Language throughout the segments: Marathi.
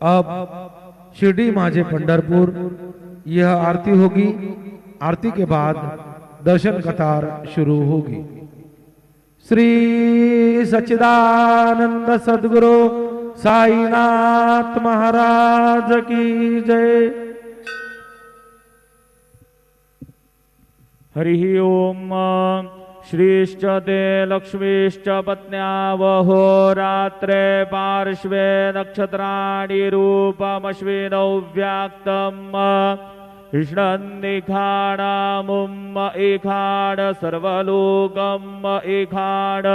अब शिरडी माझे पंढरपुर यह आरती होगी। आरती के बाद दर्शन कतार शुरू होगी। श्री सच्चिदानंद सद्गुरु साईनाथ महाराज की जय। हरि ओम। श्रीश्च ते लक्ष्मीश्च पत्न्यावहो रात्रे पार्श्वे नक्षत्राणि रूपमश्विनौ व्याक्तम् इष्णन्निखाणामुम् इखाण सर्वलोकम् इखाण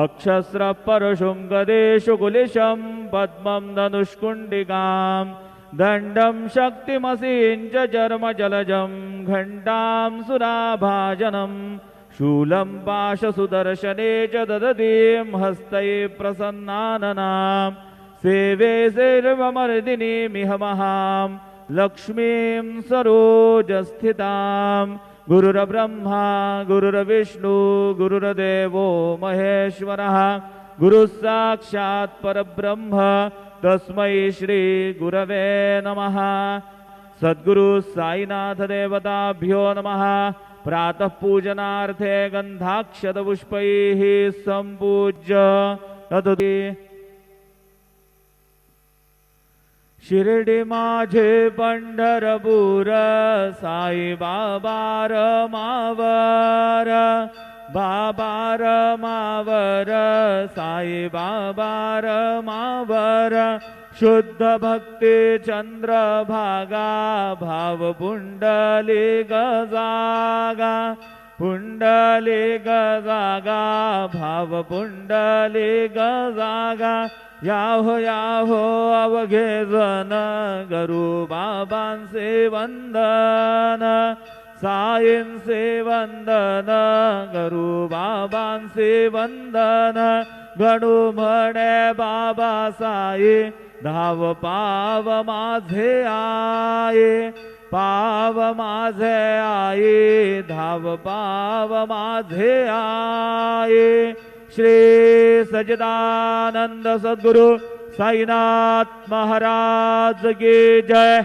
अक्षस्र परशुं गदेषु कुलिशं पद्मं धनुष्कुण्डिकाम् दण्डं शक्तिमसीञ्च चर्मजलजं घण्टां सुराभाजनं शूलं पाशसुदर्शने च ददतीं हस्तये प्रसन्नाननां सेवे सर्वमर्दिनीमिह महां लक्ष्मीं सरोजस्थितां। गुरुर्ब्रह्मा गुरुर्विष्णु गुरुर्देवो महेश्वरः गुरुः साक्षात् परब्रह्म तस्मै श्री गुरवे नमः। सद्गुरु साईनाथ देवताभ्यो नमः। प्रातः पूजनार्थे गन्धाक्षतपुष्पैः सम्पूज्य तदुदे शिर्डी माझे पंढरपूर साई बाबार मावर बाबार मावर साई बाबार मावर शुद्ध भक्ती चंद्रभागा भाव पुंडलिक जागा पुंडलिक जागा भाव पुंडलिक जागा याहो याहो अवघे जन गुरु बाबांचे वंदन साईंचे वंदन गुरु बाबांचे वंदन गणू म्हणे बाबा साई धाव पाव माझे आये पाव माझे आये धाव पाव माझे आये। श्री सच्चिदानंद सद्गुरु साईनाथ महाराज की जय।